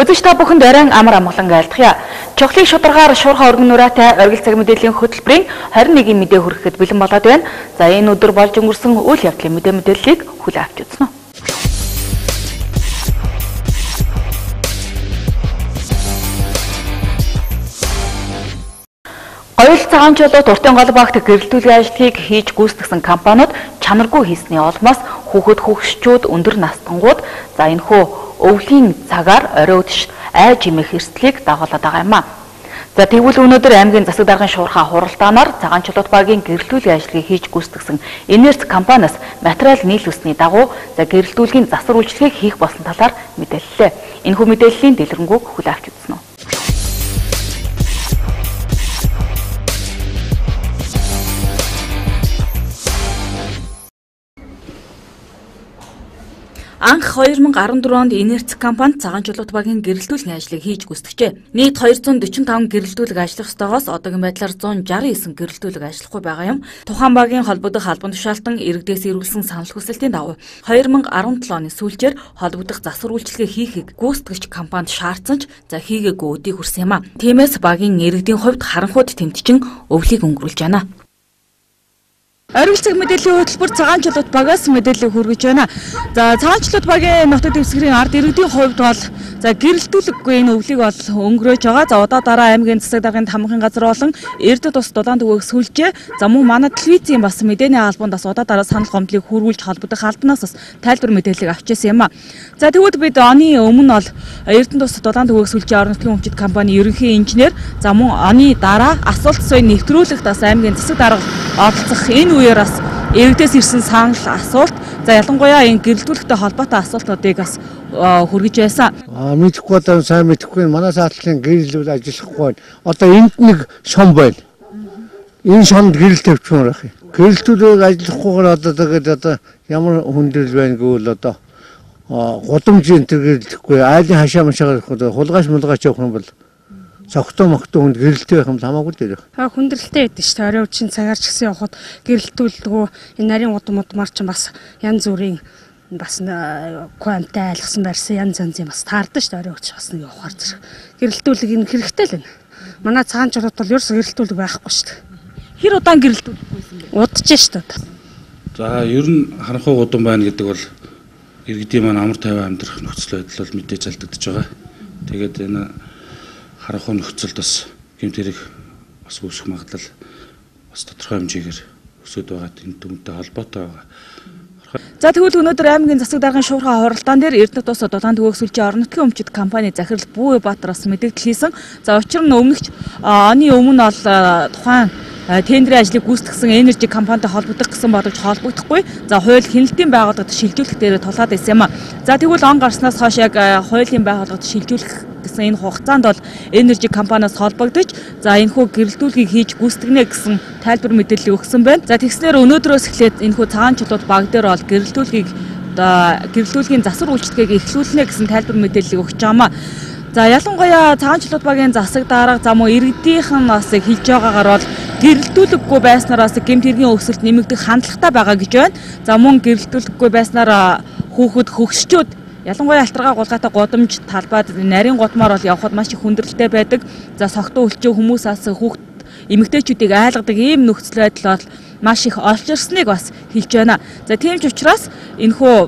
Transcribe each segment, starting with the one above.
Үзэгч та бүхэнд оройн амар амгалан айлтгая. Чухлыг шударгаар шуурхай өргөн нураатай оргил цаг мэдээллийн хөтөлбөрийн 21 мэдээ хүрэхэд бэлэн болоод байна. За энэ өдөр болж өнгөрсөн үйл явдлын мэдээллийг хүлээн авч үзнэ. Оюул цагаанчлууд уртын гол багт гэрэлтүүлгийн ажлыг хийж гүйцэтгэсэн компаниуд чанаргүй хийсний улмаас хүүхэд хөгшчүүд өндөр настангууд за энэхүү өвлийн цагаар орой өдөш айж имэх эрсдлийг дагуулад байгаа юм а. За тэгвэл өнөөдөр аймгийн засаг даргын шуурхай хуралдаанаар цагаанчлууд багийн гэрэлтүүлгийн ажлыг хийж гүйцэтгэсэн энерц компаниас материал нийлүүлсний дагуу за гэрэлтүүлгийн засвар үйлчлэгийг хийх болсон талаар мэдээллээ. Энэхүү мэдээллийн дэлгэрэнгүй хүлээн авч үзнэ. Анх 2014 онд энерц компани цагаанчлууд багийн гэрэлтүүлгийн ажлыг хийж гүйцэтгэжээ. Нийт 245 гэрэлтүүлэг ажиллах ёстойгоос одоогийн байдлаар 169 гэрэлтүүлэг ажиллахгүй байгаа юм. Тухайн багийн холбогдох албан тушаалтан иргэдээс ирүүлсэн санал хүсэлтийн дагуу 2017 оны сүүлчээр холбогдох засвар үйлчилгээ хийхийг гүйцэтгэгч компанид шаардсан ч за хийгээгүй өдийг хүрсэн юм а. Тиймээс багийн иргэдийн хувьд харанхуйд тэмтчин өвлийг өнгөрүүлж байна. Оргил цаг мэдээллийн хөтөлбөр цагаанчлууд багаас мэдээлэл хүргэж байна. За цагаанчлууд багийн нутаг дэвсгэрийн ард иргэдийн хувьд бол за гэрэлтүүлэггүй энэ өвлийг бол өнгөрөөж байгаа. За удаа дараа аймгийн засаг даргын тамхын газар болон Эрдэнэ тус дулаан төвөөс сүлжээ. За мөн манай телевизийн бас мэдээний албанд бас удаа дараа санал гомдлыг хүргүүлж холбогдох албанаас бас тайлбар мэдээлэл авчижсэн юм а. За тэгвэл бид оны өмнө бол Эрдэнэ тус дулаан төвөөс сүлжээ орон нутгийн өмчит компани ерөнхий инженер за мөн оны дараа асуулт суйн нэвтрүүлэгт бас аймгийн засаг дарга оролцох энэ үеэр бас иргэдээс ирсэн санал асуулт за ялангуяа энэ гэрэлтүүлэгтэй холбоотой асуултуудыг бас хүргэж байсан. Мэдэхгүй одоо сайн мэдэхгүй манай саатлын гэрэл ажиллахгүй. Одоо энд нэг шон байна. Энэ шонд гэрэл тавьчихмаар ах юм. Гэрэлтүүлэг ажиллахгүйгээр одоо тэгээд одоо ямар хүндрэл байна гэвэл одоо гудамж энэ гэрэлтэхгүй айлын хашаа машаагаар хулгайч мулгайч явах юм бол цогтой мохтой хүнд гэрэлтэй байх юм хамаагүй л дээ. Хүндрэлтэй байдаг шүү дээ. Орой үеийн цагаар ч гэсэн явхад гэрэлтүүлдэггүй энэ нарийн удмаар ч бас янз бүрийн бас квантай айлгсан барьсан янз янзын бас таардаг шүү дээ. Орой үеч бас нэг явахаар зэрэг гэрэлтүүлэг энэ хэрэгтэй л байна. Манай цагаанчлууд бол ерөөс гэрэлтүүлэг байхгүй шүү дээ. Хэр удаан гэрэлтүүлэхгүйсэн бэ? Удаж шүү дээ. За ер нь харанхуй удам байна гэдэг бол иргэдийн маань амар тайван амьдрах нөхцөл байдал бол мэдээж алдагдж байгаа. Тэгээд энэ харанхуй нөхцөлд бас гэмтэрэг бас үүсэх магадлал бас тодорхой хэмжээгээр өсөд байгаа энэ дүнтэй холбоотой байгаа. За тэгвэл өнөөдөр аймгийн засаг даргын шуурхай хуралдаан дээр Эрдэнэ тус дулаан төвөөс сүлжээ орон нутгийн өмчит компани захирал Бүүбаатар бас мэдээлэл хийсэн. За учир нь өмнөгч оны өмнө бол тухайн тендерийн ажлыг гүйцэтгэсэн энержи компанитай холбогдох гэсэн бодож холбогдохгүй. За хууль хяналтын байгууллагад шилжүүлэх дээр тулаад байсан юм а. За тэгвэл он гарснаас хойш яг хуулийн байгууллагад шилжүүлэх гэсэн энэ хугацаанд бол энержи компаниас холбогдож за энэхүү гэрэлтүүлгийг хийж гүйцэтгэнэ гэсэн тайлбар мэдээлэл өгсөн байна. За тэгснээр өнөөдрөөс эхлээд энэхүү цагаанчлууд баг дээр бол гэрэлтүүлгийн засвар үйлчлэгийг эхлүүлнэ гэсэн тайлбар мэдээлэл өгч байгаамаа. За ялангуяа цагаанчлууд багийн засаг дарга за мөн иргэдийнх нь бас хэлж байгаагаар бол гэрэлтүүлэггүй байснаар бас гэмт хэргийн өсөлт нэмэгдэх хандлагатай байгаа гэж байна. За мөн гэрэлтүүлэггүй байснаар хүүхэд хөгшчүүд ялангуяа алтаргаа гулгайтай гудамж талбайд нарийн гудмаар бол явхад маш их хүндрэлтэй байдаг. За согтуу өлчөө хүмүүсээс хүүхэд эмэгтэйчүүдийг айлгадаг ийм нөхцөл байдал бол маш их олж ирснийг бас хэлж байна. За тийм ч учраас энэхүү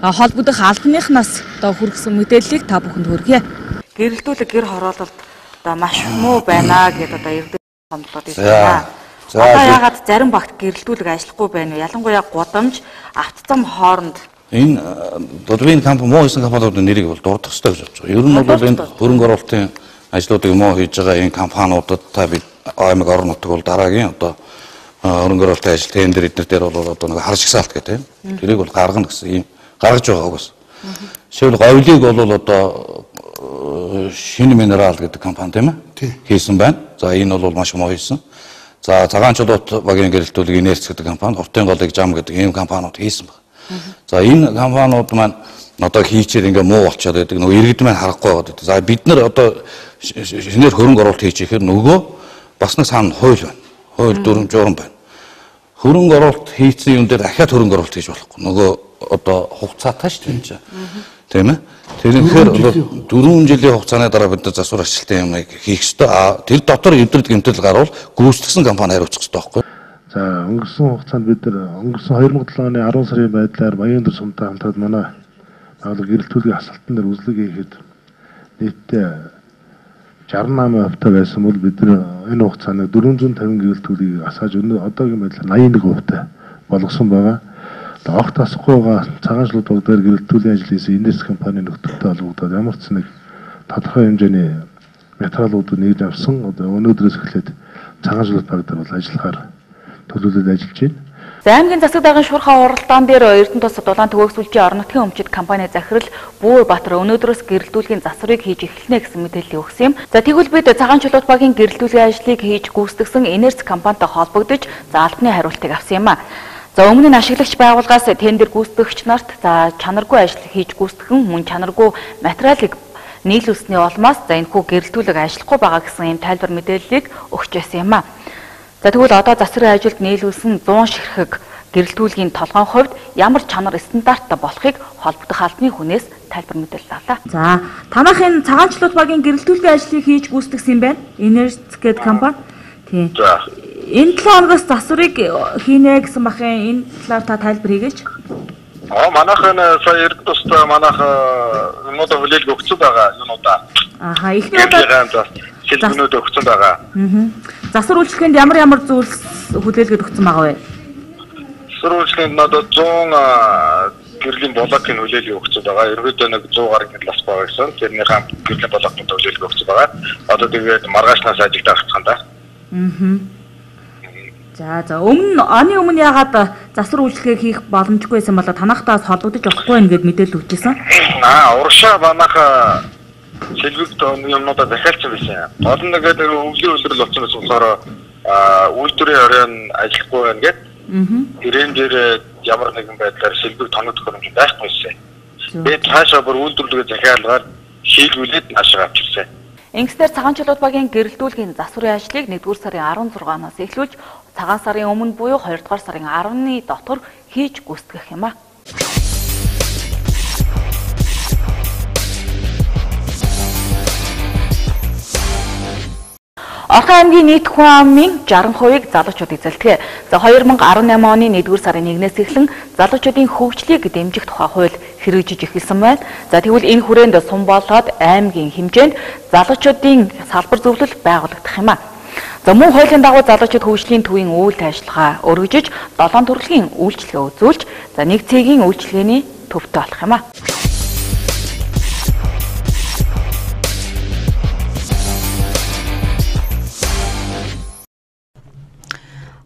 холбогдох албаныхнаас одоо хүргэсэн мэдээллийг та бүхэнд хүргье. Гэрэлтүүлэг гэр хороололд одоо маш муу байна гэдээ одоо иргэд хомдлоод ирсэн. Одоо яагаад зарим багт гэрэлтүүлэг ажиллахгүй байна вэ? Ялангуяа гудамж, автозам хооронд энэ дурвын компани муу хийсэн компаниудын нэрийг бол дурдах хэрэгтэй гэж бодож байгаа. Ер нь бол энэ хөрөнгө оруулалтын ажлуудыг муу хийж байгаа энэ компаниудад та бид аймаг орон нутаг бол дараагийн одоо хөрөнгө оруулалтын ажил тендер эднэр дээр бол одоо нэг харж гисаалт гэдэг тийм. Тэрийг бол гаргана гэсэн ийм гаргаж байгаа угаас. Жишээл говьлыг бол одоо шинэ минерал гэдэг компани тийм ээ хийсэн байна. За энэ бол маш муу хийсэн. За цагаанчлууд багийн гэрэлтүүлэг энерц гэдэг компани, уртын голыг зам гэдэг ийм компаниуд хийсэн байна. За энэ компаниуд маань одоо хийчээр ингээ муу болчиход байдаг. Нөгөө иргэд маань харахгүй байгаа. За бид нар одоо шинээр хөрөнгө оруулалт хийчихээр нөгөө бас нэг цаана хууль байна. Хууль дүрм журам байна. Хөрөнгө оруулалт хийсэн юм дээр дахиад хөрөнгө оруулалт хийж болохгүй. Нөгөө одоо хугацаатай шүү дээ. Тийм ээ. Тэгэхээр 4 жилийн хугацааны дараа бид засвар ажилтны юмыг хийх ёстой. Тэр дотор эвдрэл гэмтэл гарвал гүйцэтгэсэн компани хариуцах ёстой байхгүй. За өнгөрсөн хугацаанд бид өнгөрсөн 2007 оны 10 сарын байдлаар Баян дөр сумтай хамтраад манай байгууллага гэрэлтүүлгийн асалтан дээр үзлэг хийхэд нийтдээ 68% байсан бол бид энэ хугацаанд 450 гэрэлтүүлгийг асааж одоогийн байдлаар 81% болгосон байгаа. Огт тасахгүйгаа цагаан шилүүд бүгдээр гэрэлтүүлгийн ажил хийсэн инээс компани нөхцөлтэй холбогдоод ямар ч нэг тодорхой хэмжээний материалуудыг нэгж авсан. Одоо өнөөдрөөс эхлээд цагаан шилүүд бүгдээр бол ажиллахаар төлөвлөд ажиллаж байна. За аймгийн засаг даргын шуурхай уралдаан дээр Эрдэнэ тус дулаан төгөөсүүлжийн орон нутгийн өмчит компани захирал Буур-Баатар өнөөдрөөс гэрэлтүүлгийн засварыг хийж эхэлнэ гэсэн мэдээлэл өгсөн юм. За тэгвэл бид цагаан чулуут багийн гэрэлтүүлгийн ажлыг хийж гүйцэтгэсэн Энерц компанитай холбогдож албаны хариултыг авсан юм а. За өмнө нь ашиглагч байгууллагаас тендер гүйцэтгэгч нарт за чанаргүй ажил хийж гүйцэтгэн мөн чанаргүй материалыг нийлүүлсний улмаас за энэхүү гэрэлтүүлэг ажиллахгүй байгаа гэсэн ийм тайлбар мэдээллийг өгч байсан юм а. За тэгвэл одоо засварын ажилд нийлүүлсэн 100 ширхэг гэрэлтүүлгийн толгойн хувьд ямар чанар стандарттай болохыг холбогдох албаны хүнээс тайлбар мэдээлэл авлаа. За танах энэ цагаан чулуут багийн гэрэлтүүлгийн ажлыг хийж гүйцэтгэсэн юм байна. Энерц гэдэг компани. Тийм. Энэ 7 хоногоос засварыг хийнэ гэсэн бахын энэ талаар та тайлбар хийгээч. Манайх энэ сая Эрдэнэ тустай манайх юмудаа хүлээлт өгсөн байгаа юмудаа. Аха ихний удаа шилбэнүүд өгсөн байгаа. Засвар үйлчлэгэнд ямар зүйлс хүлээлгээд өгсөн байгаа вэ? Засвар үйлчлэгэнд надад 100 гэрлийн блокийн хүлээлт өгсөн байгаа. Ерөөдөө нэг 100 гаруй гэрэл бас байгаа гэсэн. Тэрний хамт гэрлийн блокийн хүлээлт өгсөн байгаа. Одоо тэгээд маргаашнаас ажилд авчихсан да. За оны өмнө яагаад засвар үйлчлэгээ хийх боломжгүй байсан болоо танахтаас холбогдож болохгүй байх гэдээ мэдээлэл өгчээсэн. Урагшаа манайха шилбэг юмнуудаа захиалсан байсан. Гол нь тэгээд өвлийн үйлрэл болсон байсан болохоор үйлдвэрийн оройн ажиллахгүй байна гэдэг. Тэрэн дээр ямар нэгэн байдлаар шилбэг тоног төхөөрөмж байхгүй байсан. Тэгээд цаашаа бүр үйлдвэрлэгээ захиалгаар шийдвүүлээд наашаа авчихсан. Ингэснээр цагаан чулуут багийн гэрэлтүүлгийн засварын ажлыг 1-р сарын 16-наас эхлүүлж цагаан сарын өмнө буюу 2-р сарын 10-ны дотор хийж гүйцэтгэх юм а. Орхон аймгийн нийт хүн амын 60%-ийг залуучууд эзэлдэг. За 2018 оны 1-р сарын 1-ээс эхлэн залуучуудын хөгжлийг дэмжих тухай хууль хэрэгжиж эхэлсэн байна. За тэгвэл энэ хүрээнд сум болгоод аймгийн хэмжээнд залуучуудын салбар зөвлөл байгуулагдах юм а. За мөн хуулийн дагуу залуучууд хөгжлийн төвийн үйл ажиллагаа өргөжөж 7 төрлийн үйлчилгээ үзүүлж за нэг цэгийн үйлчилгээний төвтэй болох юм а.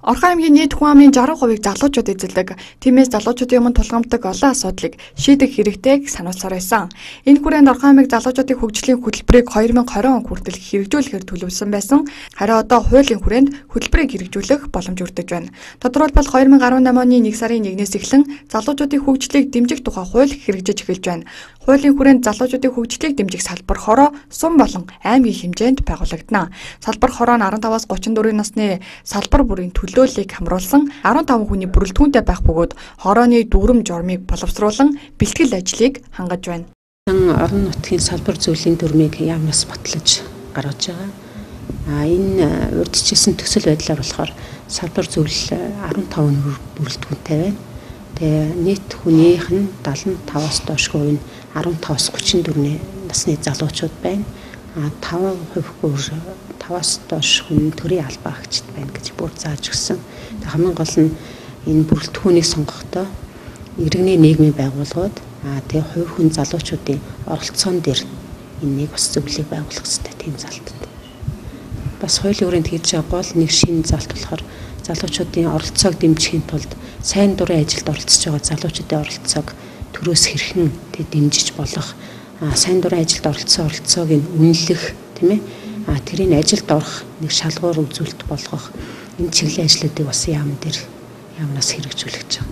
Орхон аймгийн нийт хүн амын 60%-ийг залуучууд эзэлдэг. Тиймээс залуучуудын өмнө тулгамддаг олон асуудлыг шийдэх хэрэгтэйг сануулсаар байсан. Энэ хүрээнд Орхон аймаг залуучуудын хөгжлийн хөтөлбөрийг 2020 он хүртэл хэрэгжүүлэхээр төлөвлөсөн байсан. Харин одоо хуулийн хүрээнд хөтөлбөрийг хэрэгжүүлэх боломж өртөж байна. Тодорхойлбол 2018 оны 1 сарын 1-ээс эхлэн залуучуудын хөгжлийг дэмжих тухай хууль хэрэгжиж эхэлж байна. Хуулийн хүрээнд залуучуудын хөгжлийг дэмжих салбар хороо сум болон аймгийн хэмжээнд байгуулагдана. Салбар хороо нь 15-аас 34 насны салбар бүрийн төлөөллийг хамруулсан 15 хүний бүрэлдэхүүнтэй байх бөгөөд хорооны дүрм журмыг боловсруулан бэлтгэл ажлыг хангаж байна. Орон нутгийн салбар зөвлөлийн дүрмийг яамнаас батлаж гаргаж байгаа. Энэ урьдчилсан төсөл байдлаар болохоор салбар зөвлөл 15 бүрэлдэхүүнтэй байна. Тэгээ нийт хүнийх нь 75-аас доошгүй нь 15-аас 34 насны залуучууд байна. 5% 5-аас доош хүн төрийн албаагчд байна гэж бүр зааж өгсөн. Хамгийн гол нь энэ бүрэлдэхүүнийг сонгохдоо иргэний нийгмийн байгууллагууд тэгээ хувь хүн залуучуудын оролцоон дээр энэнийг бас зөвлөлийг байгуулах хэрэгтэй тийм залтанд. Бас хуулийн хүрээнд хийж байгаа гол нэг шинэ залт болохоор залуучуудын оролцоог дэмжихийн тулд сайн дурын ажилд оролцож байгаа залуучуудын оролцоог төрөөс хэрхэн дэмжиж болох сайн дурын ажилд оролцоог нь үнэлэх тийм ээ тэрийн ажилд орох нэг шалгуур үзүүлэлт болгох энэ чиглэлийн ажлуудыг бас яамнаас хэрэгжүүлж байгаа.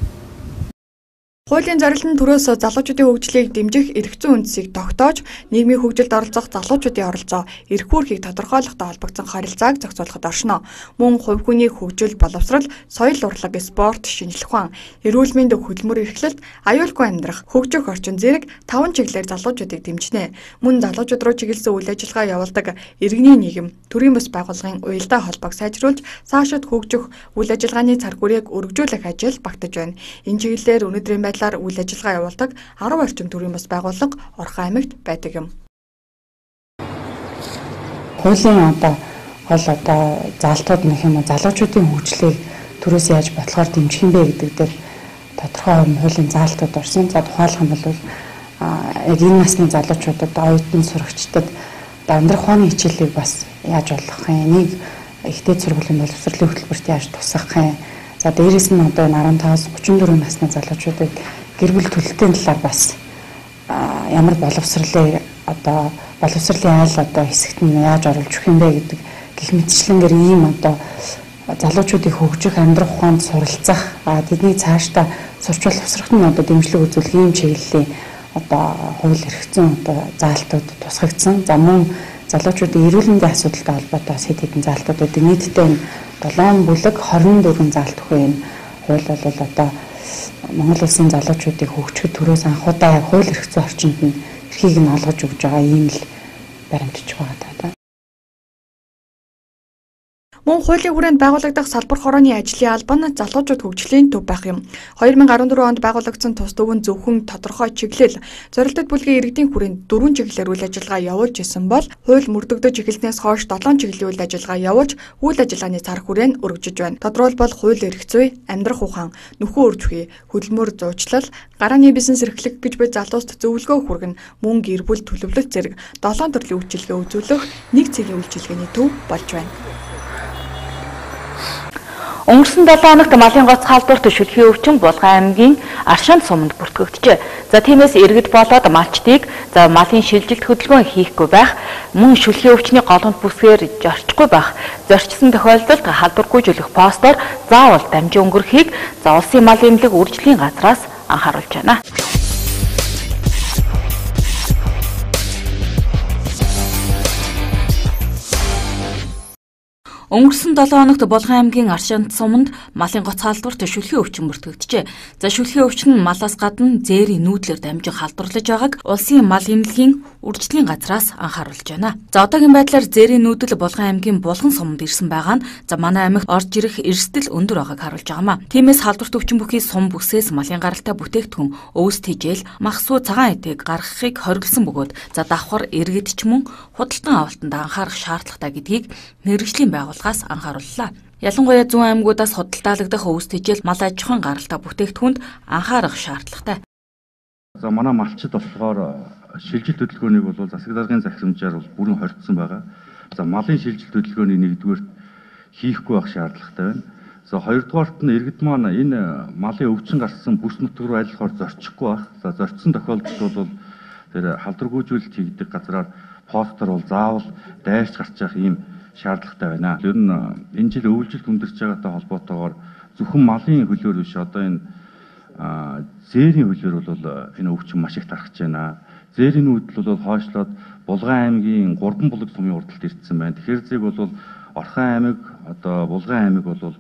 Хуулийн зорилт нь төрөөс залуучуудын хөгжлийг дэмжих эрх зүйн үндсийг тогтоож, нийгмийн хөгжилд оролцох залуучуудын оролцоо, эрх үүргийг тодорхойлохтой холбогдсон харилцааг зохицуулахад оршино. Мөн хувь хүний хөгжил, боловсрол, соёл урлаг, спорт, шинжлэх ухаан, эрүүл мэнд, хөтөлбөр эрхлэлт, аюулгүй амьдрах, хөгжих орчин зэрэг 5 чиглэлээр залуучуудыг дэмжинэ. Мөн залуучууд руу чиглэсэн үйл ажиллагаа явуулдаг иргэний нийгэм, төрийн бас байгууллагын уялдаа холбоог сайжруулж, цаашид хөгжих үйл ажиллагааны цар хүрээг өргөжүүлэх ажил багтаж байна. Энэ чиглэлээр өнөөдрийн байдлаар үйл ажиллагаа явуулдаг 10 орчим төрийн бас байгууллага Орхон аймагт байдаг юм. Хуулийн гол заалтууд нөх юм залуучуудын хөгжлийг төрөөс яаж бодлохоор дэмжих юм бэ гэдэг дээр тодорхой хуулийн заалтууд орсон. За тухайлах юм бол яг энэ насны залуучуудад оюутан сурагчдад амьдрах ухааны хичээлийг бас яаж болгох юм, нэг ихтэй сургуулийн боловсролын хөтөлбөрт яаж тусгах юм. За дээрээс нь одоо 15-аас 34 насны залуучуудыг гэр бүл төлөлтийн талаар бас ямар боловсролын айл хэсэгт нь яаж оруулж өгөх юм бэ гэдэг гэх мэтчлэнгээр ийм залуучуудыг хөгжих, амьдрах ухаанд суралцах, тэдний цаашдаа сурч боловсрохт нь дэмжлэг үзүүлэх ийм чиглэлийн хууль эрх зүйн заалтууд тусгагдсан. За мөн залуучуудын эрүүл мэндийн асуудалтай холбоотой хэд хэдэн заалтууд байдаг. Нийтдээ 7 бүлэг 24 заалт өгөө энэ хууль бол Монгол улсын залуучуудыг хөгжөхөд төрөөс анхудаа хууль эрх зүйн орчинд нь эрхийг нь олгож өгж байгаа ийм л баримтж байгаа даа. Мөн хуулийн хүрээнд байгуулагдах салбар хорооны ажлын албан нь залуучууд хөгжлийн төв байх юм. 2014 онд байгуулагдсан тус төв нь зөвхөн тодорхой чиглэл, зорилттой бүлгийн иргэдийн хүрээнд 4 чиглэлээр үйл ажиллагаа явуулж исэн бол хууль мөрдөгдөж эхэлснээс хойш 7 чиглэлийн үйл ажиллагаа явуулж үйл ажиллагааны цар хүрээ нь өргөжөж байна. Тодорхойлбол хууль эрх зүй, амьдрах ухаан, нөхөн үржихүй, хөдөлмөр зуучлал, гарааны бизнес эрхлэх гэж буй залууст зөвлөгөө хүргэн, мөн гэр бүл төлөвлөлт зэрэг 7 төрлийн үйлчилгээ үзүүлэх нэг цэгийн үйлчилгээний төв болж байна. Өнгөрсөн 7 хоногт малын гоц халдварт шүлхийн өвчин Булган аймгийн Аршаанд суманд бүртгэгджээ. За тиймээс иргэд болоод малчдыг малын шилжилт хөдөлгөөн хийхгүй байх, мөн шүлхийн өвчний голомт бүсгээр зорчихгүй байх, зорчсон тохиолдолд халдваргүйжүүлэх постоор заавал дамжин өнгөрөхийг улсын мал эмнэлэг үржлийн газраас анхааруулж байна. Өнгөрсөн 7 хоногт Булган аймгийн Аршаанд суманд малын гоц халдварт шүлхийн өвчин бүртгэгджээ. За шүлхийн өвчин нь малаас гадна зээрийн нүүдлэр дамжин халдварлаж байгааг улсын мал эмнэлгийн үржлийн газраас анхааруулж байна. За одоогийн байдлаар зээрийн нүүдэл Булган аймгийн Булган суманд ирсэн байгаа нь манай аймагт орж ирэх эрсдэл өндөр байгааг харуулж байгаамаа. Тиймээс халдварт өвчин бүхий сум бүсээс малын гаралтай бүтээгдэхүүн, өвс тэжээл, махсуу цагаан эдэг гаргахыг хориглосон бөгөөд давхар иргэд ч мөн худалдан авалтанд анхаарах шаардлагатай гэдгийг мэргэжлийн байгууллагаас анхаарууллаа. Ялангуяа зүүн аймагуудаас худалдаалагдах өвс тэжээл, мал аж ахуйн гаралтай бүтээгдэхүүнд анхаарах шаардлагатай. За манай малчид болохоор шилжилт хөдөлгөөнийг бол засаг даргын захирамжаар бүрэн хоригдсон байгаа. За малын шилжилт хөдөлгөөний нэгдүгээр хийхгүй байх шаардлагатай байна. За хоёрдугаарт нь иргэд маань энэ малын өвчин гарсан бүс нутаг руу айлхаар зорчихгүй байх. За зорчсон тохиолдолд бол тэр халдваргүйжүүлэлт хийгдэх газраар постор бол заавал дайрч гарч явах ийм шаардлагатай байна. Ер нь энэ жил өвлжилт өндөрч байгаатай холбоотойгоор зөвхөн малын хөлөөр биш одоо энэ зээрийн хөлөөр бол энэ өвчин маш их тархаж байна. Зээрийн нүүдэл бол хойшлоод Булган аймгийн 3 булаг сумын урдалд ирсэн байна. Тэгэхээр зэг бол Орхон аймаг одоо Булган аймаг бол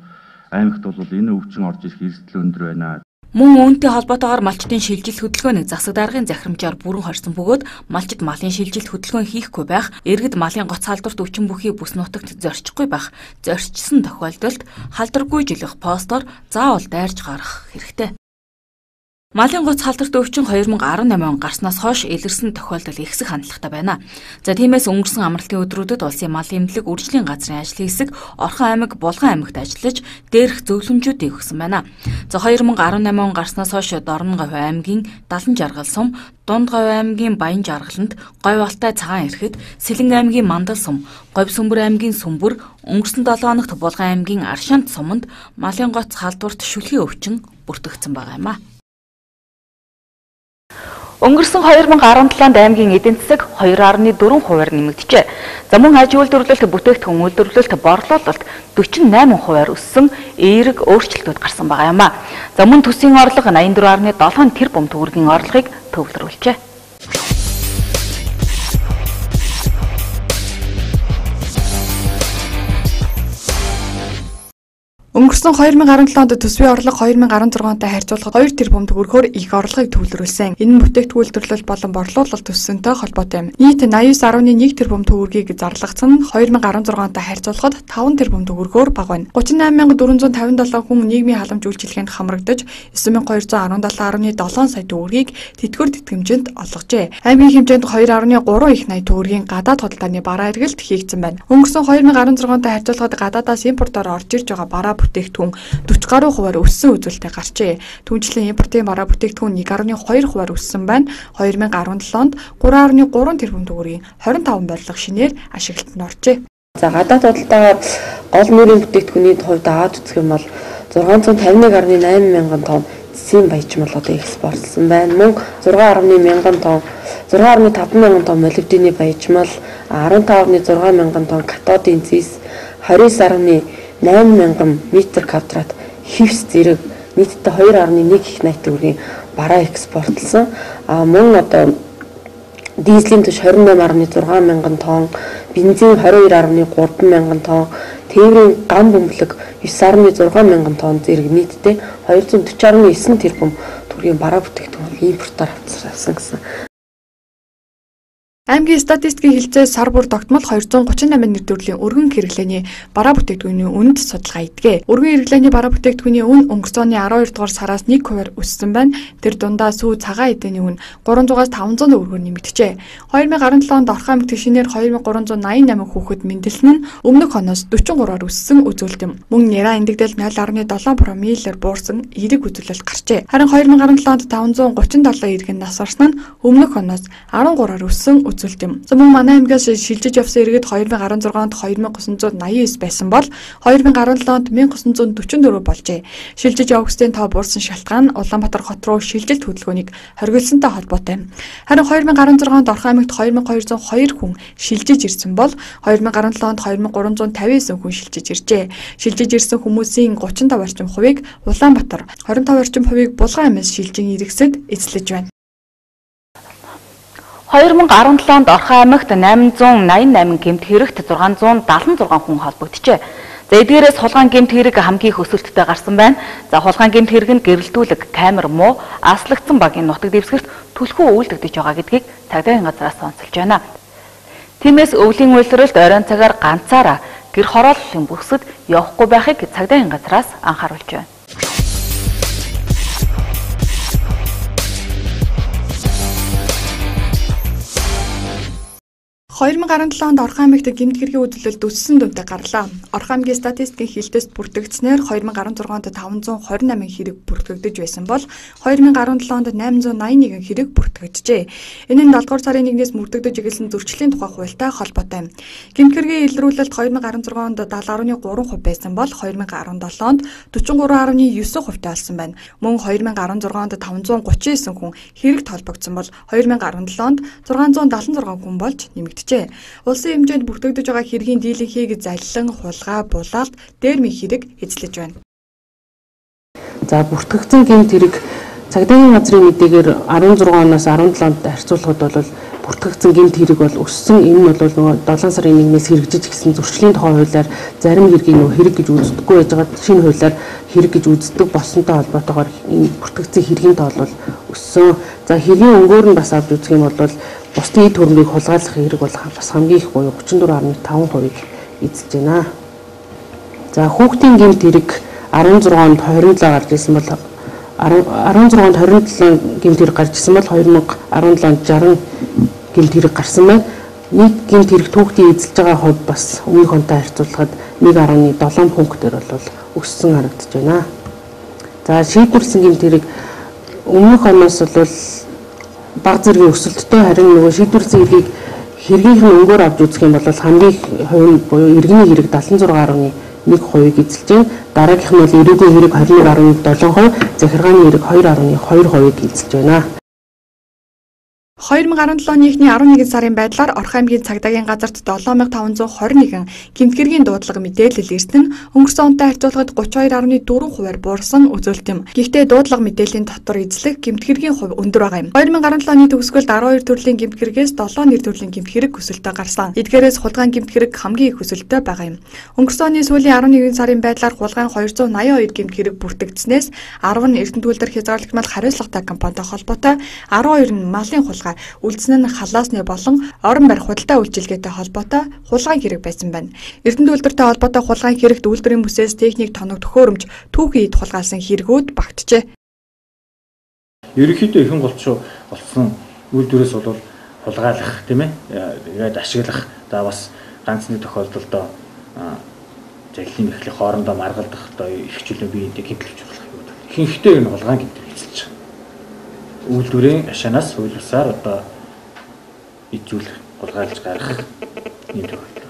аймагт бол энэ өвчин орж ирэх эрсдэл өндөр байна. Мөн үүнтэй холбоотойгоор малчдын шилжилт хөдөлгөөнийг засаг даргын захирамжаар бүрэн хорьсон бөгөөд малчид малын шилжилт хөдөлгөөн хийхгүй байх, иргэд малын гоц халдварт өвчин бүхий бүс нутагт зорчихгүй байх, зорчсон тохиолдолд халдваргүйжүүлэх постоор заавал дайрч гаргах хэрэгтэй. Малын гоц халдварт өвчин 2018 он гарснаас хойш илэрсэн тохиолдол ихсэх хандлагатай байна. За тиймээс өнгөрсөн амралтын өдрүүдэд улсын мал эмнэлэг үржлийн газрын ажлын хэсэг Орхон аймаг, Булган аймагт ажиллаж дээрх зөвлөмжүүдийг өгсөн байна. За 2018 он гарснаас хойш Дорноговь аймгийн Далан жаргал сум, Дундговь аймгийн Баян жаргаланд, Говь алтай цагаан эрхэд, Сэлэн аймгийн Мандал сум, Говь Сүмбэр аймгийн Сүмбэр, өнгөрсөн 7 хоногт Булган аймгийн Аршаанд суманд малын гоц халдварт шүлхийн өвчин бүртгэгдсэн байгаа юм а. Өнгөрсөн 2017 онд аймгийн эдийн засаг 2.4%-аар нэмэгджээ. За мөн аж үйлдвэрлэлт, бүтээгдэхүүн үйлдвэрлэлт, борлуулалт 48% өссөн эерэг өөрчлөлтүүд гарсан байгаа юм а. За мөн төсвийн орлого 84.7 тэрбум төгрөгийн орлогыг төвлөрүүлжээ. Өнгөрсөн 2017 онд төсвийн орлого 2016-тай харьцуулахад 2 тэрбум төгрөгөөр их орлогыг төвлөрүүлсэн. Энэ нь бүтээгдэхүүн үйлдвэрлэл болон борлуулалт өссөнтэй холбоотой юм. Нийт 89.1 тэрбум төгрөгийг зарлагдсан нь 2016-тай харьцуулахад 5 тэрбум төгрөгөөр бага байна. 38,457 хүн нийгмийн халамж үйлчилгээнд хамрагдаж 9,217.7 сая төгрөгийг тэтгэвэр тэтгэмжинд олгожээ. Аймгийн хэмжээнд 2.3 их 80 төгрөгийн гадаад худалдааны бараа эргэлт хийгдсэн байна. Өнгөрсөн 2016-тай харьцуулахад гадаадаас импортоор орж ирж байгаа бараа бүтээгдэхүүн 40 гаруй хувиар өссөн үзүүлэлттэй гарчээ. Түүнчлэн импортын бараа бүтээгдэхүүн 1.2 хувиар өссөн байна. 2017 онд 3.3 тэрбум төгрөгийн 25 барилга шинээр ашиглалтанд оржээ. За гадаад худалдаагаар гол нүүрийн бүтээгдэхүүний хувьд аваад үзэх юм бол 651.8 мянган тонн цэсийн баяжмал одоо экспортлсон байна. Мөн 6.1 мянган тонн 6.5 мянган тонн молибдены баяжмал, 15.6 мянган тонн катодын цэс, 29.8 мянган метр квадрат хивс зэрэг нийтдээ 2.1 их 80 төгрөгийн бараа экспортлсон. Мөн одоо дизелийн төш 28.6 мянган тонн, бензин 22.3 мянган тонн, тээврийн гам бөмбөлөг 9.6 мянган тонн зэрэг нийтдээ 240.9 тэрбум төгрөгийн бараа бүтээгдэхүүн импортоор авсан гэсэн. Аймгийн статистикийн хэлцээ сар бүр тогтмол 238 нэр төрлийн өргөн хэрэглээний бараа бүтээгдэхүүний үнэд судалгаа хийдэг. Өргөн хэрэглээний бараа бүтээгдэхүүний үн өнгөрсөн оны 12 дугаар сараас 1% өссөн байна. Тэр дундаа сүү цагаан эдэний үн 300-аас 500 төгрөгөөр нэмэгдэжээ. 2017 онд Орхон аймагт шинээр 2388 хүүхэд мэндэлсэн нь өмнөх оноос 43-аар өссөн үзүүлэлт юм. Мөн няраа эндэгдэл 0.7 промиллээр буурсан эерэг үзүүлэлт гарчээ. Харин 2017 онд 537 иргэн нас барсан нь өмнөх оноос 13-аар өссөн үзүүлэлт юм. За мөн манай аймгаас шилжиж явсан иргэд 2016 онд 2989 байсан бол 2017 онд 1944 болжээ. Шилжиж явагчдын тоо буурсан шалтгаан нь Улаанбаатар хот руу шилжилт хөдөлгөөнийг хориглосонтой холбоотой юм. Харин 2016 онд Орхон аймагт 2202 хүн шилжиж ирсэн бол 2017 онд 2359 хүн шилжиж иржээ. Шилжиж ирсэн хүмүүсийн 35 орчим хувийг Улаанбаатар, 25 орчим хувийг Булган аймаас шилжин иргэсэд эзлэж байна. 2017 онд Орхон аймагт 888 гэмт хэрэгт 676 хүн холбогдчихэ. За эдгээрээс хулгайн гэмт хэрэг хамгийн их өсөлттэй гарсан байна. За хулгайн гэмт хэрэг нь гэрэлтүүлэг, камер муу, аслагдсан багийн нутаг дэвсгэрт түлхүү үйлдэгдэж байгаа гэдгийг цагдаагийн газраас онцолж байна. Тиймээс өвлийн үйлрэлд оройн цагаар ганцаараа гэр хорооллын бүсэд явахгүй байхыг цагдаагийн газраас анхааруулж байна. 2017 онд Орхон аймагт гэмт хэргийн үзүүлэлт өссөн дүнтэй гарлаа. Орхон аймгийн статистикийн хэлтээс бүртгэгдснээр 2016 онд 528 хэрэг бүртгэгдэж байсан бол 2017 онд 881 хэрэг бүртгэгджээ. Энэ нь 7 дугаар сарын 1-ээс мөрдөгдөж эхэлсэн зөрчлийн тухай хуультай холбоотой. Гэмт хэргийн илрүүлэлт 2016 онд 70.3% байсан бол 2017 онд 43.9% болсон байна. Мөн 2016 онд 539 хүн хэрэгт холбогдсон бол 2017 онд 676 хүн болж нэмэгджээ. Улсын хэмжээнд бүртгэгдэж байгаа хэргийн дийлэнхийг заллан, хулгай, булаалт, дээрмийн хэрэг эзлэж байна. За бүртгэгдсэн гэмт хэрэг цагдаагийн газрын мэдээгээр 16 оноос 17 онд харьцуулахад бол бүртгэгдсэн гэмт хэрэг бол өссөн. Энэ нь бол нөгөө 7 сарын 1-ээс хэрэгжиж гисэн зөрчлийн тухай хуулиар зарим хэргийг нөгөө хэрэг гэж үздэггүй байж байгаа шинэ хуулиар хэрэг гэж үздэг болсонтой холбоотойгоор энэ бүртгэгдсэн хэргийн тоол бол өссөн. За хэргийн өнгөөр нь бас авч үзэх юм бол бусдын эд хөрөнгийг хулгайлах хэрэг бол бас хамгийн их буюу 34.5%-ийг эзэлж байна. За хүүхдийн гэмт хэрэг 16 онд 27 гарч ирсэн бол 16 онд 27 гэмт хэрэг гарч ирсэн бол 2017 онд 60 гэмт хэрэг гарсан байна. Нийт гэмт хэрэг хүүхдийн эзэлж байгаа хувь бас өмнөх онтой харьцуулахад 1.7 пунктээр бол өссөн харагдаж байна. За шийдвэрлсэн гэмт хэрэг өмнөх оноос бол баг зэргийн өсөлттэй, харин нөгөө шийдвэрлсэн хэргийнхэн өнгөөр авч үзэх юм бол хамгийн хувь буюу иргэний хэрэг 76.1%-ийг эзэлж байна. Дараагийнх нь бол ирээдүйн хэрэг 21.7%, захиргааны хэрэг 2.2%-ийг эзэлж байна. 2017 оны эхний 11 сарын байдлаар Орхон аймгийн цагдаагийн газарт 7521 гэмтгэргийн дуудлага мэдээлэл ирсэн нь өнгөрсөн онтой харьцуулахад 32.4% буурсан үзүүлэлт юм. Гэхдээ дуудлага мэдээллийн дотор эзлэх гэмтгэргийн хувь өндөр байгаа юм. 2017 оны төгсгөлд 12 төрлийн гэмтгэргээс 7 нэр төрлийн гэмтгэрэг хүсэлтэд гарсан. Эдгээрээс хулгайн гэмтгэрэг хамгийн их хүсэлтэд байгаа юм. Өнгөрсөн оны сүүлийн 11 сарын байдлаар хулгайн 282 гэмтгэрэг бүртгэгдснээс 10 нь эрдэнэ төлдөр хязгаарлагчмал хариуцлагатай компанитай холбоотой, 12 нь малын хулгай үлдсэн нь халаасны болон орон барих худалдаа үйлчилгээтэй холбоотой хулгайн хэрэг байсан байна. Эрдэнэ төлбөртэй холбоотой хулгайн хэрэгт үйлдвэрийн бүсээс техник тоног төхөөрөмж түүхийн эд хулгайлсан хэрэгүүд багтжээ. Ерөнхийдөө ихэн голчуу болсон үйлдвэрээс бол хулгайлах тийм ээ. Тэгээд ашиглах за бас ганцны тохиолдолд залилын эхлэх хоорондоо маргалдах одоо их чөлөө биеийг хэмтэлж болох юм. Ихэнхдээ энэ хулгайн гэдэг эзэлж байгаа. Үйлдвэрийн ашаанаас хуулиусаар одоо ижүүлэх, хулгайлж гаргах юм тохиолдол.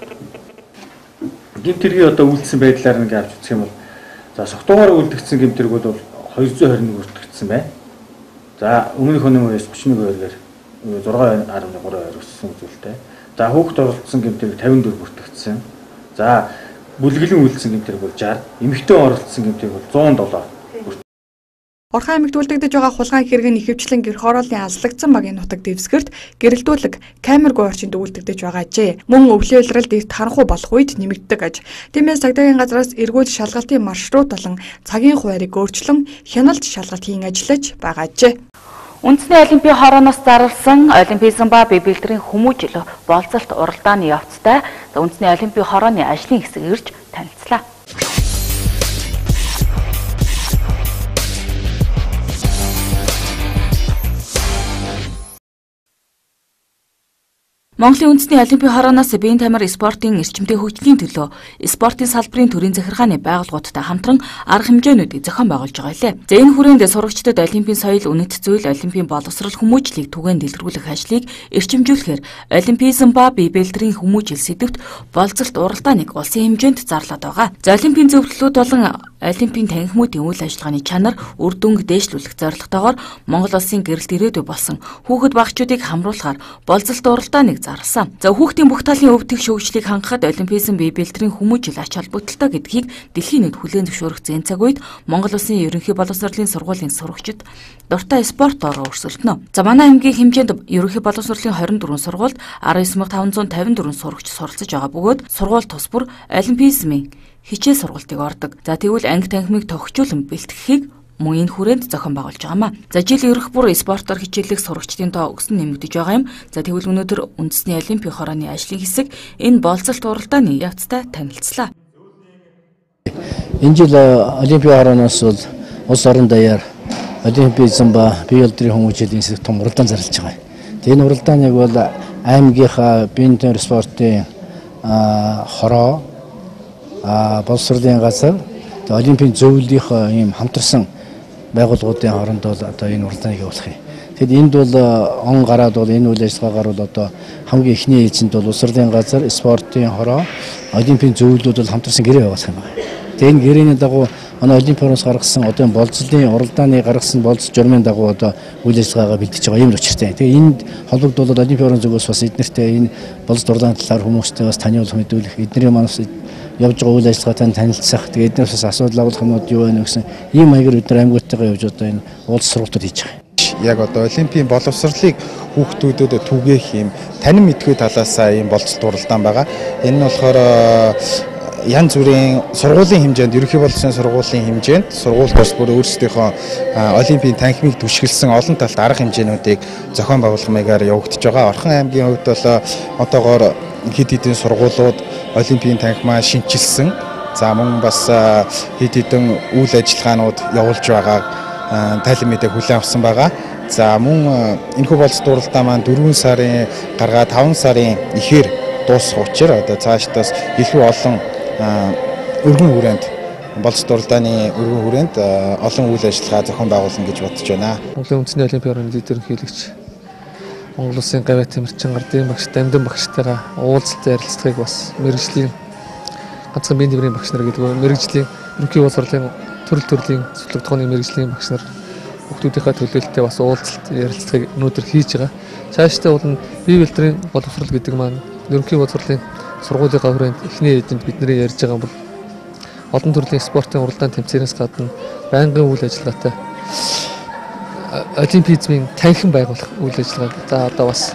Гэмтэргийн одоо үйлдсэн байдлаар нэг авч үзэх юм бол за согтуугаар үйлдэгдсэн гэмтэрэг бол 221 бүртгэгдсэн байна. За өмнөх оны үеэс 31%-аар 6.3% өссөн үзүүлэлттэй. За хүүхэд оролцсон гэмтэрэг 54 бүртгэгдсэн. За бүлэглэн үйлдсэн гэмтэрэг бол 60, эмэгтэй оролцсон гэмтэрэг бол 107. Орхон аймагт үлдэгдэж байгаа хулгайн хэрэг нь ихэвчлэн гэр хорооллын азлагдсан багийн нутаг дэвсгэрт гэрэлтүүлэг камергүй орчинд үлдэгдэж байгаа ажээ. Мөн өвлийн улиралд эрт харанхуй болох үед нэмэгддэг аж. Тиймээс цагдаагийн газраас эргүүл шалгалтын маршрут болон цагийн хуваарийг өөрчлөн хяналт шалгалт хийн ажиллаж байгаа ажээ. Үндэсний олимпийн хорооноос зарласан олимпизм ба бие бэлтгэрийн хүмүүжил болцолт уралдааны явцтай үндэсний олимпийн хорооны ажлын хэсэг ирж танилцлаа. Монголын үндэсний олимпийн хорооноос биеийн тамир спортын эрчимтэй хөгжлийн төлөө спортын салбарын төрийн захиргааны байгууллагуудтай хамтран арга хэмжээнүүдийг зохион байгуулж байгаа лээ. За энэ хүрээнд сурагчдад олимпийн соёл, үнэт зүйл, олимпийн боловсрол хүмүүжлийг түгээн дэлгэрүүлэх ажлыг эрчимжүүлэхээр олимпизм ба бие бэлтгэрийн хүмүүжил сэдвт болцолт уралдааныг улсын хэмжээнд зарлаад байгаа. За олимпийн зөвлөлүүд болон олимпийн танхимуудын үйл ажиллагааны чанар үр дүнг дээшлүүлэх зорилготойгоор Монгол улсын гэрэлт ирээдүй болсон хүүхэд багчуудыг хамруулахаар болцолт уралдааныг зарласан. За хүүхдийн бүх талын өвдөх шүүгчлийг хангахад олимпизм бие бэлтгэрийн хүмүүжил ач холбогдолтой гэдгийг дэлхийн нийт хүлээн зөвшөөрөх зэн цаг үед Монгол улсын ерөнхий боловсролын сургуулийн сурагчид дуртай спортоор өрсөлдөнө. За манай аймгийн хэмжээнд ерөнхий боловсролын 24 сургуульд 19554 сурагч суралцж байгаа бөгөөд сургууль тус бүр олимпизмын хичээл сургалтыг ордог. За тэгвэл анги танхимыг тохижуулан бэлтгэхийг мөн энэ хүрээнд зохион байгуулж байгаамаа. За жил ирэх бүр спортоор хичээлэх сурагчдын тоо өснө нэмэгдэж байгаа юм. За тэгвэл өнөөдөр үндэсний олимпийн хорооны ажлын хэсэг энэ болцолт уралдааны явцтай танилцлаа. Энэ жил олимпийн хорооноос бол улс орон даяар олимпизм ба бие бэлтгэрийн хүмүүжлийн хэсэг том уралдаан зарлаж байгаа. Тэгээ энэ уралдааныг бол аймгийнхаа биеийн тамир спортын хороо боловсролын газар олимпийн зөвлөлийнх ийм хамтарсан байгууллагуудын хооронд бол одоо энэ уралдааныг явуулах юм. Тэгэд энд бол он гараад бол энэ үйл ажиллагаагаар бол одоо хамгийн эхний ээлжинд бол улс орны газар спортын хороо олимпийн зөвлөлүүд бол хамтарсан гэрээ явуулах юм байна. Тэгээ энэ гэрээний дагуу манай олимпиароос гаргасан одоо болцлын уралдааны гаргасан болц журмын дагуу одоо үйл ажиллагаагаа бэлдэж байгаа юм л учиртай. Тэгээ энд холбогдуулаад олимпиарын зүгээс бас эднэртэй энэ болц уралдааны талаар хүмүүстэй бас таниулах мэдүүлэх эднэрийн манаас явж байгаа үйл ажиллагаатай танилцах. Тэгээ эднээс бас асуудал агуулах юмуд юу байна гэсэн ийм маягаар бид нар аймагуудтайгаа явж одоо энэ уулз сургалтууд хийж байгаа. Яг одоо олимпийн боловсролыг хүүхдүүдэд түгээх юм танин мэдгүй талаасаа ийм болцолт уралдаан байгаа. Энэ нь болохоор янз бүрийн сургуулийн хэмжээнд ерөнхий боловсролын сургуулийн хэмжээнд сургууль тус бүр өөрсдийнхөө олимпийн танхимыг түшгэлсэн олон талт арга хэмжээнүүдийг зохион байгуулах маягаар явагдаж байгаа. Орхон аймгийн хувьд бол одоогоор хэд хэдэн сургуулиуд олимпийн танхимаа шинчилсэн. За мөн бас хэд хэдэн үйл ажиллагаанууд явуулж байгааг тайлан мэдээ хүлээн авсан байгаа. За мөн энэхүү болцолт уралдаан маань 4 сарын гаргаад 5 сарын эхээр дуусах учраас одоо цаашдаас илүү олон өргөн хүрээнд болцолт уралдааны өргөн хүрээнд олон үйл ажиллагаа зохион байгуулна гэж бодож байна. Монголын үндэсний олимпийн хорооны ерөнхийлөгч Монгол улсын гавь тамирчин гардын багш дамдын багштайгаа уулзалт ярилцлагыг бас мэрэгжлийн ганцхан биеийн багш нар гэдэг мэрэгжлийн ерөнхий боловсролын төрөл төрлийн зөвлөгдөхөний мэрэгжлийн багш нар хүүхдүүдийнхээ төлөөлөлтөд бас уулзалт ярилцлагыг өнөөдөр хийж байгаа. Цаашдаа бол бие бэлтрийн боловсрол гэдэг маань ерөнхий боловсролын сургуулийнхаа хүрээнд эхний эзэнд бидний ярьж байгаа бол олон төрлийн спортын уралдаан тэмцээнээс гадна байнгын үйл ажиллагаатай олимпизмын танхим байгуулах үйл ажиллагааг за одоо бас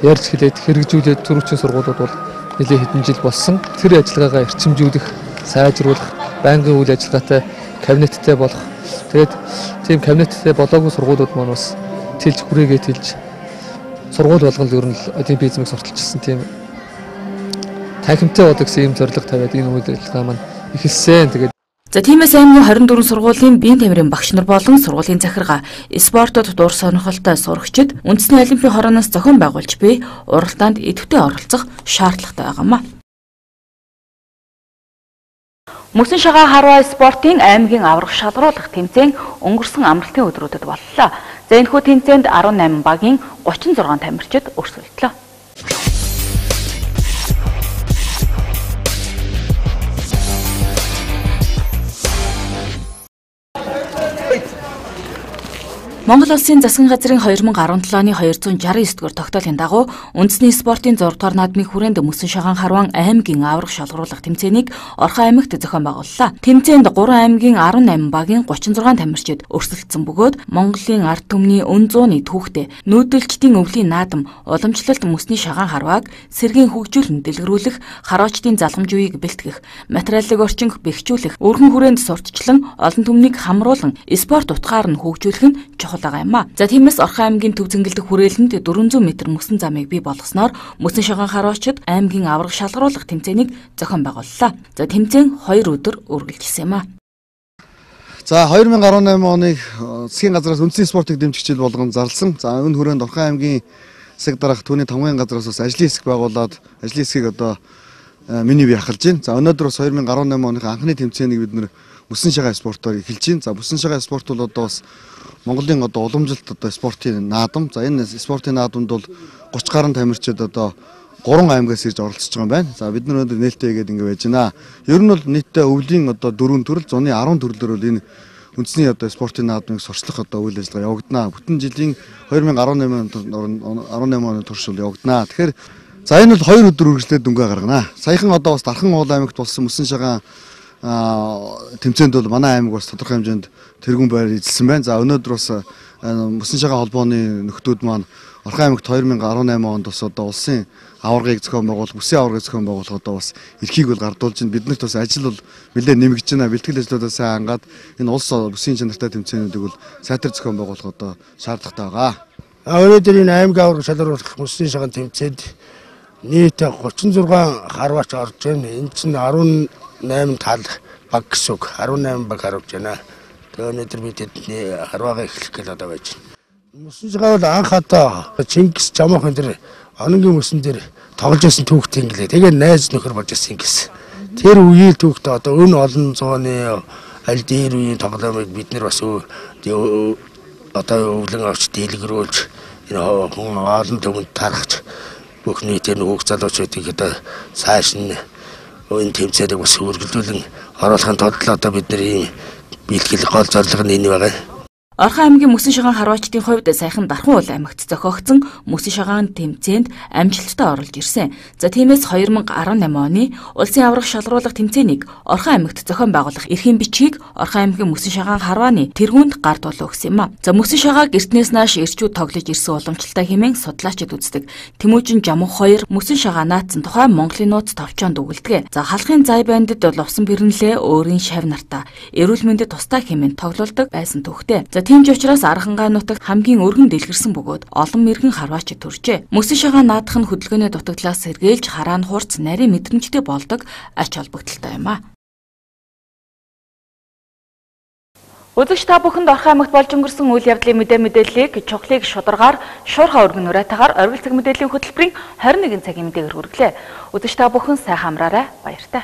ярьж хэлээд хэрэгжүүлээд төрөвчийн сургуулиуд бол нэлээд хэдэн жил болсон. Тэр ажиллагаагаа эрчимжүүлэх, сайжруулах, байнгын үйл ажиллагаатай кабинеттэй болох. Тэгээд тийм кабинеттэй болоогүй сургуулиуд маань бас тэлж хүрээгээ тэлж сургууль болгол ер нь олимпизмыг сурталчилсан тийм танхимтай болох юм зорилго тавиад энэ үйл ажиллагаа маань эхэлсэн. Тэгээд за тиймээс аймгийн 24 сургуулийн биеийн тамирын багш нар болон сургуулийн захиргаа спортод дур сонирхолтой сурагчид үндэсний олимпийн хорооноос зохион байгуулж буй уралдаанд идэвхтэй оролцох шаардлагатай байгаамаа. Мөсөн шагаан харваа спортын аймгийн аврах шалгаруулах тэмцээн өнгөрсөн амралтын өдрүүдэд боллоо. За энэхүү тэмцээнд 18 багийн 36 тамирчид өрсөлдлөө. Монгол Улсын засгийн газрын 2017 оны 269 дугаар тогтоолын дагуу үндэсний спортын 6 дугаар наадмын хүрээнд мөсөн шагаан харван аймгийн аврах шалгаруулах тэмцээнийг Орхон аймагт зохион байгууллаа. Тэмцээнд 3 аймгийн 18 багийн 36 тамирчид өрсөлдсөн бөгөөд Монголын ард түмний өн зууны түүхтэй нүүдэлчдийн өвлийн наадам уламжлалт мөсний шагаан харвааг сэргийн хөгжүүлэн дэлгэрүүлэх, хараачдын залгамж үеийг бэлтгэх, материалыг орчинг бэхжүүлэх, өргөн хүрээнд сурталчлан олон түмнийг хамруулан спорт утгаар нь хөгжүүлэх нь чухал байгаа юм а. За тиймээс Орхон аймгийн төв зэнгэлдэх хүрээлэнд 400 м мөсөн замыг бий болгосноор мөсөн шагаан харваачид аймгийн аврах шалгаруулах тэмцээнийг зохион байгууллаа. За тэмцээн 2 өдөр үргэлжилсэн юм а. За 2018 оны засгийн газраас үндэсний спортыг дэмжих хичээл болгон зарласан. За энэ хүрээнд Орхон аймгийн хэсэг дараах түүний тамгын газраас бас ажлын хэсэг байгуулад ажлын хэсгийг одоо миний бий ахалж байна. За өнөөдөр бас 2018 оны анхны тэмцээнийг бид нэр мөсөн шагаан спортоор эхэлж байна. За мөсөн шагаан спорт бол одоо бас Монголын одоо уламжилт одоо спортын наадам. За энэ спортын наадамд бол 30 гаруй тамирчид одоо 3 аймагаас ирж оролцож байгаа юм байна. За бид нар өнөөдөр нээлттэй гээд ингэ байж байна. Ер нь бол нийтдээ өвлийн одоо 4 төрөл, зуны 10 төрлөөр бол энэ үндэсний одоо спортын наадмыг сурчлах одоо үйл ажиллагаа явагдана. Бүтэн жилийн 2018 оны турш бол явагдана. Тэгэхээр за энэ бол 2 өдөр үргэлжлээд дөнгөө гаргана. Саяхан одоо бас Дархан уул аймагт болсон мөсөн шагаан тэмцээнд бол манай аймаг бас тодорхой хэмжээнд тэргүүн байр эзэлсэн байна. За өнөөдөр бас мөсөн шагаан холбооны нөхдүүд маань Орхон аймагт 2018 онд бас одоо улсын аваргыг зохион байгуулах, бүсийн аваргыг зохион байгуулах одоо бас эрхийг бол гардуулж байна. Биднэрт бас ажил бол нэлээд нэмэгдэж байна. Бэлтгэл ажлуудаа сайн хангаад энэ улс бүсийн чанартай тэмцээнүүдийг бол сайтар зохион байгуулах одоо шаардлагатай байгаа. Өнөөдөр энэ аймгийн аварга шалгаруулах мөсөн шагаан тэмцээнд нийт 36 харваач орж байна. Энэ чинь 18 тал баг гэсэн үг. 18 баг харуулж байна. Тэгээ өнөөдөр бид тэдний харваагаа эхлэх гэж одоо байж байна. Мөсөн шагаан бол анх одоо Чингис Жамаахан дээр ононгийн мөсөн дээр тоглож байсан түүхтэй инглээ. Тэгээ найз нөхөр болж байсан гис. Тэр үеийн түүхтэй одоо өн олон зууны аль дээр үеийн тоглоомыг бид нар бас одоо өвлөн авч дэлгэрүүлж энэ олон түмэнд тарахж бүх нийтийн үг залуучуудыг одоо сайш нь энэ тэмцээнийг бас үргэлжлүүлэн оруулахын тулд одоо бид нар ийм бэлтгэл гол зорилго нь энэ байгаа. Орхон аймгийн мөсөн шагаан харваачдын хувьд саяхан Дархан уул аймагт зохиогдсон мөсөн шагаан тэмцээнд амжилттай оролж ирсэн. За тиймээс 2018 оны улсын аврах шалгаруулах тэмцээнийг Орхон аймагт зохион байгуулах эрхийн бичгийг Орхон аймгийн мөсөн шагаан харвааны тэргүүнд гардуулсан өгсөн юм а. За мөсөн шагааг эртнээс нааш ирчүүд тоглож ирсэн уламжлалтай хэмээн судлаачид үздэг. Тэмүүжин Жамх 2 мөсөн шагаан наацсан тухай Монголын нууц товчоонд өгүүлдэг. За халахын зай бандд лувсан бэрнэлээ өөрийн шав нартаа эрүүл мэндэд тустай хэмээн тоглолдог байсан түүхтэй. Тийм ч учраас Архангаа нутагт хамгийн өргөн дэлгэрсэн бөгөөд олон мэргэн харваачид төржээ. Мөсөн шагаан наадах нь хөдөлгөөний дутагдлаас сэргийлж хараа нь хурц нарийн мэдрэмжтэй болдог ач холбогдолтой юм а. Үзэгч та бүхэнд Орхон аймагт болж өнгөрсөн үйл явдлын мэдээллийг чухлыг шударгаар шуурхаа өргөн ураатаагаар оргил цаг мэдээллийн хөтөлбөрийн 21 цагийн мэдээгээр хүргэлээ. Үзэгч та бүхэн сайн хамраарай. Баяртай.